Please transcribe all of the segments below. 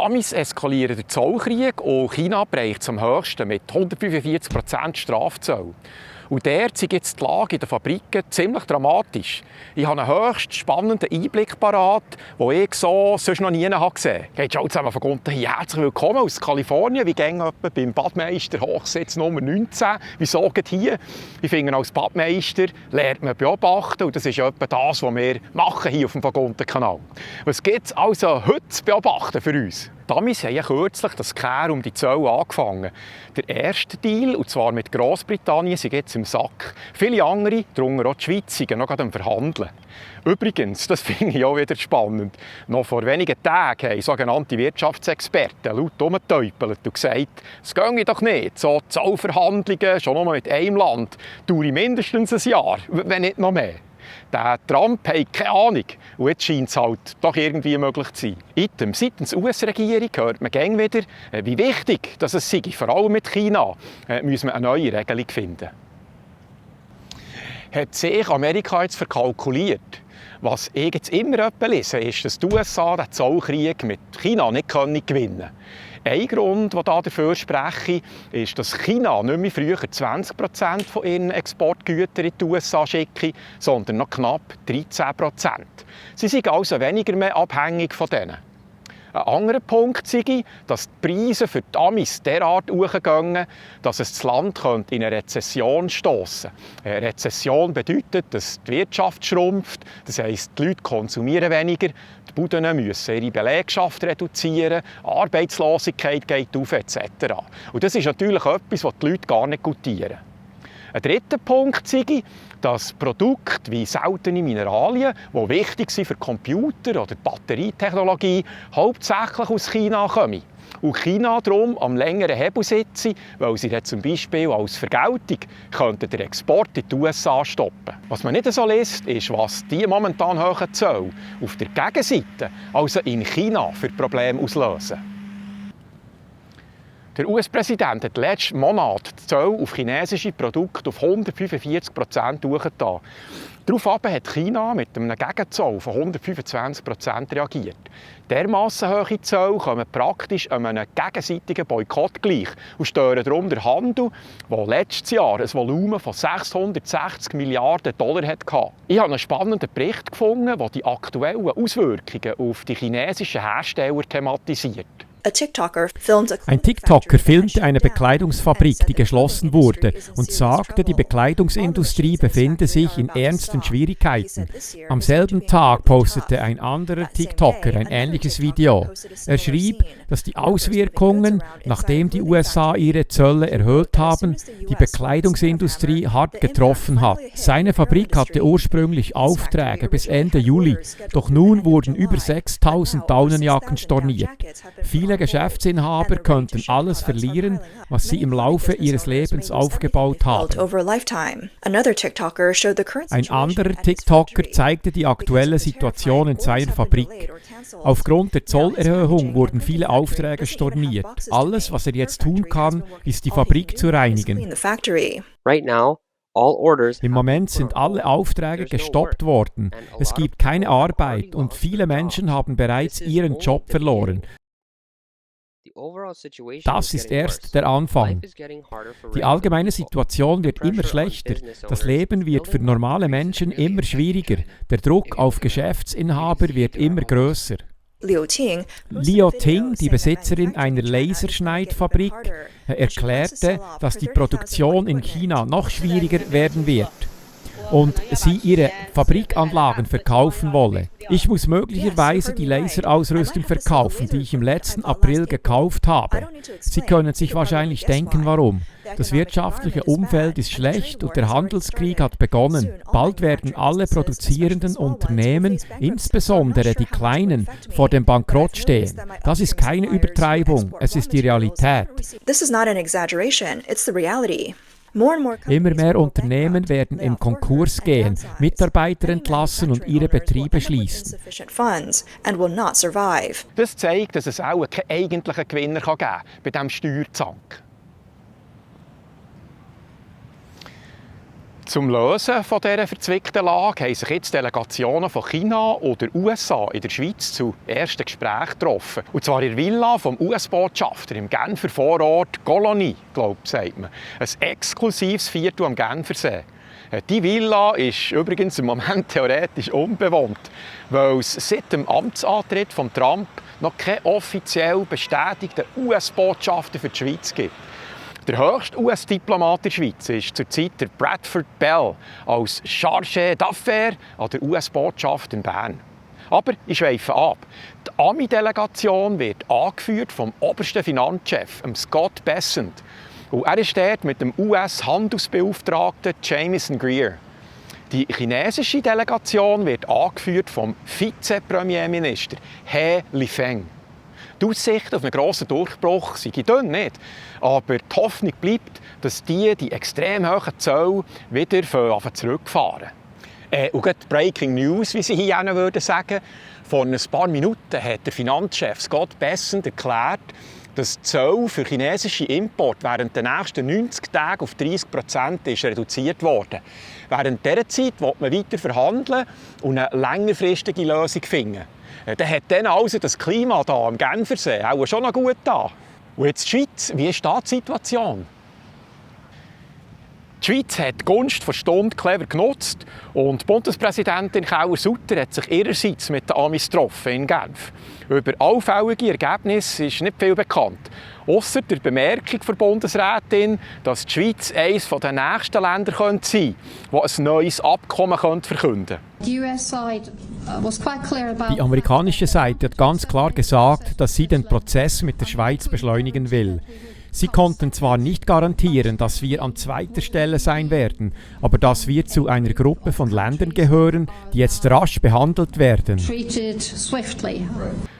Amis eskalieren den Zollkrieg und China bereicht zum höchsten mit 145% Strafzoll. Und dort ist jetzt die Lage in den Fabriken ziemlich dramatisch. Ich habe einen höchst spannenden Einblick parat, den ich so sonst noch nie gesehen habe. Geht schon zusammen von unten hier. Herzlich willkommen aus Kalifornien. Wie ging es beim Badmeister Hochsitz Nummer 19? Wieso geht hier? Ich finde, als Badmeister lernt man beobachten. Und das ist etwa das, was wir machen hier auf dem Vagonten-Kanal. Was gibt es also heute zu beobachten für uns? Die Amis haben ja kürzlich das Kehr um die Zölle angefangen. Der erste Deal, und zwar mit Grossbritannien, ist jetzt im Sack. Viele andere, darunter auch die Schweiz, sind noch am Verhandeln. Übrigens, das finde ich auch wieder spannend, noch vor wenigen Tagen haben sogenannte Wirtschaftsexperten laut rumgetäupelt und gesagt, es ginge doch nicht, so Zollverhandlungen, schon nur mit einem Land, dauern mindestens ein Jahr, wenn nicht noch mehr. Der Trump hat keine Ahnung. Und jetzt scheint es halt doch irgendwie möglich zu sein. Seitens der US-Regierung hört man gerne wieder, wie wichtig das sei. Vor allem mit China müssen wir eine neue Regelung finden. Hat sich Amerika jetzt verkalkuliert? Was ich jetzt immer lese, ist, dass die USA den Zollkrieg mit China nicht gewinnen können. Ein Grund, der dafür spreche, ist, dass China nicht mehr früher 20% von ihren Exportgütern in die USA schickt, sondern noch knapp 13%. Sie sind also weniger mehr abhängig von denen. Ein anderer Punkt sei, dass die Preise für die Amis derart hochgehen, dass es das Land in eine Rezession stoßen könnte. Eine Rezession bedeutet, dass die Wirtschaft schrumpft, das heisst, die Leute konsumieren weniger, die Buden müssen ihre Belegschaft reduzieren, Arbeitslosigkeit geht auf etc. Und das ist natürlich etwas, was die Leute gar nicht gutieren. Ein dritter Punkt sei, dass Produkte wie seltene Mineralien, die wichtig sind für Computer oder Batterietechnologie, hauptsächlich aus China kommen. Und China darum am längeren Hebel sitzen, weil sie dann zum Beispiel als Vergeltung den Export in die USA stoppen. Was man nicht so liest, ist, was die momentan hohen Zölle auf der Gegenseite, also in China, für Probleme auslösen. Der US-Präsident hat letzten Monat die Zölle auf chinesische Produkte auf 145% hochgetan. Daraufhin hat China mit einem Gegenzoll von 125% reagiert. Dermassen hohe Zölle kommen praktisch einem gegenseitigen Boykott gleich und stören darum den Handel, der letztes Jahr ein Volumen von 660 Milliarden $. Hatte. Ich habe einen spannenden Bericht gefunden, der die aktuellen Auswirkungen auf die chinesischen Hersteller thematisiert. Ein TikToker filmte eine Bekleidungsfabrik, die geschlossen wurde, und sagte, die Bekleidungsindustrie befinde sich in ernsten Schwierigkeiten. Am selben Tag postete ein anderer TikToker ein ähnliches Video. Er schrieb, dass die Auswirkungen, nachdem die USA ihre Zölle erhöht haben, die Bekleidungsindustrie hart getroffen hat. Seine Fabrik hatte ursprünglich Aufträge bis Ende Juli, doch nun wurden über 6.000 Daunenjacken storniert. Viele Geschäftsinhaber könnten alles verlieren, was sie im Laufe ihres Lebens aufgebaut haben. Ein anderer TikToker zeigte die aktuelle Situation in seiner Fabrik. Aufgrund der Zollerhöhung wurden viele Aufträge storniert. Alles, was er jetzt tun kann, ist die Fabrik zu reinigen. Im Moment sind alle Aufträge gestoppt worden. Es gibt keine Arbeit und viele Menschen haben bereits ihren Job verloren. Das ist erst der Anfang. Die allgemeine Situation wird immer schlechter. Das Leben wird für normale Menschen immer schwieriger. Der Druck auf Geschäftsinhaber wird immer größer. Liu Ting, die Besitzerin einer Laserschneidfabrik, erklärte, dass die Produktion in China noch schwieriger werden wird und sie ihre Fabrikanlagen verkaufen wolle. Ich muss möglicherweise die Laserausrüstung verkaufen, die ich im letzten April gekauft habe. Sie können sich wahrscheinlich denken, warum. Das wirtschaftliche Umfeld ist schlecht und der Handelskrieg hat begonnen. Bald werden alle produzierenden Unternehmen, insbesondere die kleinen, vor dem Bankrott stehen. Das ist keine Übertreibung, es ist die Realität. Immer mehr Unternehmen werden in Konkurs gehen, Mitarbeiter entlassen und ihre Betriebe schließen. Das zeigt, dass es auch keinen eigentlichen Gewinner geben kann bei diesem Steuerzank. Zum Lösen von dieser verzwickten Lage haben sich jetzt Delegationen von China oder USA in der Schweiz zu ersten Gesprächen getroffen. Und zwar in der Villa vom US-Botschafter im Genfer Vorort Colonie, sagt man. Ein exklusives Viertel am Genfersee. Die Villa ist übrigens im Moment theoretisch unbewohnt, weil es seit dem Amtsantritt von Trump noch keinen offiziell bestätigten US-Botschafter für die Schweiz gibt. Der höchste US-Diplomat der Schweiz ist zurzeit der Bradford Bell als Chargé d'Affaires an der US-Botschaft in Bern. Aber ich schweife ab. Die AMI-Delegation wird angeführt vom obersten Finanzchef, Scott Bessent. Und er ist dort mit dem US-Handelsbeauftragten Jamieson Greer. Die chinesische Delegation wird angeführt vom Vize-Premierminister He Lifeng. Die Aussicht auf einen grossen Durchbruch sei dünn nicht. Aber die Hoffnung bleibt, dass die extrem hohen Zölle wieder zurückfahren. Und gerade Breaking News, wie sie hier würden sagen. Vor ein paar Minuten hat der Finanzchef Scott Bessent erklärt, dass die Zölle für chinesische Importe während der nächsten 90 Tage auf 30% reduziert wurde. Während dieser Zeit will man weiter verhandeln und eine längerfristige Lösung finden. Dann hat dann also das Klima hier am Genfersee auch schon noch gut da. Und jetzt die Schweiz, wie ist da die Situation? Die Schweiz hat die Gunst der Stunde clever genutzt und die Bundespräsidentin Kauer-Sutter hat sich ihrerseits mit den Amis getroffen in Genf. Über allfällige Ergebnisse ist nicht viel bekannt. Ausser der Bemerkung der Bundesrätin, dass die Schweiz eines der nächsten Länder sein könnte, die ein neues Abkommen verkünden könnte. Die amerikanische Seite hat ganz klar gesagt, dass sie den Prozess mit der Schweiz beschleunigen will. Sie konnten zwar nicht garantieren, dass wir an zweiter Stelle sein werden, aber dass wir zu einer Gruppe von Ländern gehören, die jetzt rasch behandelt werden.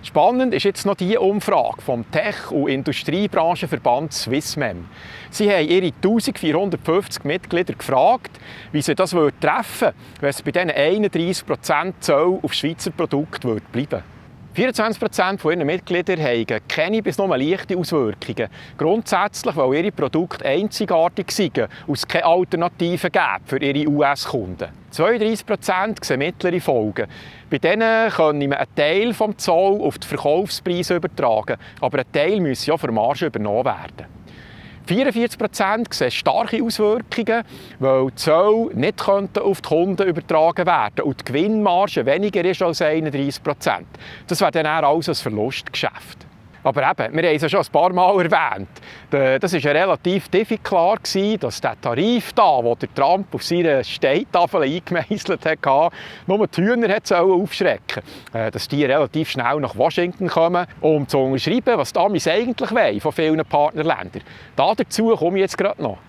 Spannend ist jetzt noch die Umfrage vom Tech- und Industriebranchenverband Swissmem. Sie haben ihre 1450 Mitglieder gefragt, wie sie das treffen würden, wenn es bei diesen 31% Zoll auf Schweizer Produkte bleiben. 24% von ihren Mitgliedern haben keine bis nur leichte Auswirkungen. Grundsätzlich, weil ihre Produkte einzigartig sind und es keine Alternativen gibt für ihre US-Kunden. 32% sehen mittlere Folgen. Bei denen können wir einen Teil des Zoll auf die Verkaufspreise übertragen, aber ein Teil muss ja für Marge übernommen werden. 44% sehen starke Auswirkungen, weil die Zölle nicht auf die Kunden übertragen werden und die Gewinnmarge weniger ist als 31%. Das wäre dann also ein Verlustgeschäft. Aber eben, wir haben es ja schon ein paar Mal erwähnt. Das war ja relativ klar, dass der Tarif, den der Trump auf seiner Steintafel eingemeisselt hat, nur die Hühner aufschrecken sollte. Dass die relativ schnell nach Washington kommen, um zu unterschreiben, was die Amis eigentlich wollen von vielen Partnerländern. Dazu komme ich jetzt gerade noch.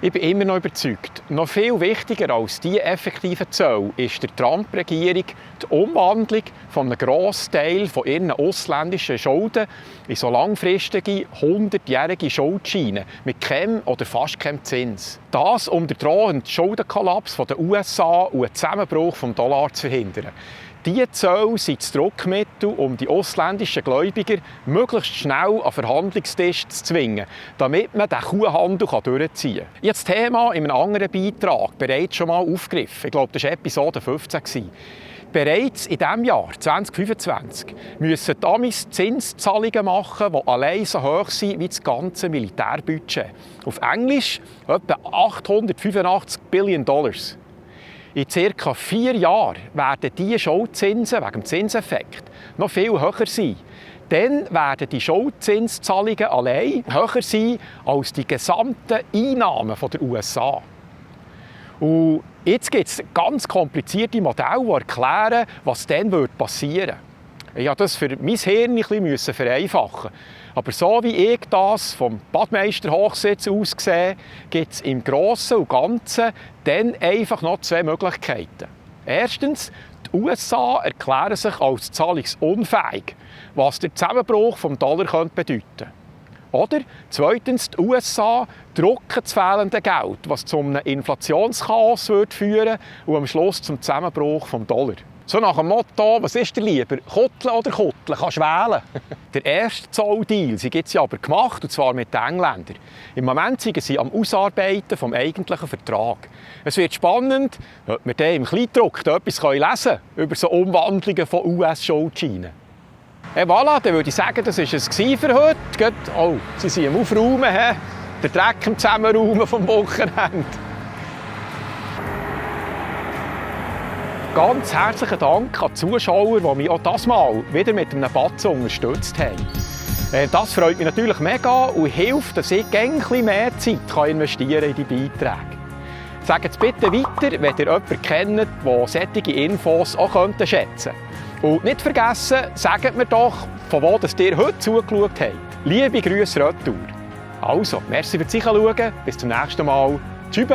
Ich bin immer noch überzeugt, noch viel wichtiger als diese effektiven Zölle ist der Trump-Regierung die Umwandlung von einem grossen Teil von ihren ausländischen Schulden in so langfristige, 100-jährige Schuldscheine mit keinem oder fast keinem Zins. Das, um den drohenden Schuldenkollaps der USA und einen Zusammenbruch des Dollars zu verhindern. Diese Zölle sind das Druckmittel, um die ausländischen Gläubiger möglichst schnell an Verhandlungstisch zu zwingen, damit man den Kuhhandel durchziehen kann. Ich habe das Thema in einem anderen Beitrag bereits schon mal aufgegriffen. Ich glaube, das war Episode 15. Bereits in diesem Jahr, 2025, müssen die Amis Zinszahlungen machen, die allein so hoch sind wie das ganze Militärbudget. Auf Englisch etwa $885 Billion. In ca. 4 Jahren werden diese Schuldzinsen wegen dem Zinseffekt noch viel höher sein. Dann werden die Schuldzinszahlungen allein höher sein als die gesamten Einnahmen der USA. Und jetzt gibt es ganz komplizierte Modelle, die erklären, was dann passieren würde. Ich musste das für mein Hirn ein bisschen vereinfachen. Aber so wie ich das vom Badmeister-Hochsitz aus sehe, gibt es im Grossen und Ganzen dann einfach noch 2 Möglichkeiten. Erstens, die USA erklären sich als zahlungsunfähig, was der Zusammenbruch des Dollar bedeuten könnte. Oder zweitens, die USA drucken das fehlende Geld, was zu einem Inflationschaos führen würde und am Schluss zum Zusammenbruch des Dollar. So nach dem Motto, was ist dir lieber, Kutteln oder Kutteln, kannst du wählen. Der erste Zolldeal gibt sie aber gemacht, und zwar mit den Engländern. Im Moment sind sie am Ausarbeiten des eigentlichen Vertrags. Es wird spannend, ob wir dann im Kleindruck etwas lesen können über so Umwandlungen von US-Schuldscheinen. Hey, voilà, dann würde ich sagen, das war es für heute. Oh, sie sind am Aufräumen, der Dreck im Zusammenräumen vom Wochenende. Ganz herzlichen Dank an die Zuschauer, die mich auch dieses Mal wieder mit einem Batzen unterstützt haben. Das freut mich natürlich mega und hilft, dass ich ein bisschen mehr Zeit investieren kann in die Beiträge. Sagt es bitte weiter, wenn ihr jemanden kennt, der solche Infos auch schätzen könnte. Und nicht vergessen, sagt mir doch, von wo ihr heute zugeschaut habt. Liebe Grüße retour. Also, merci fürs Zuschauen, bis zum nächsten Mal. Tschüss.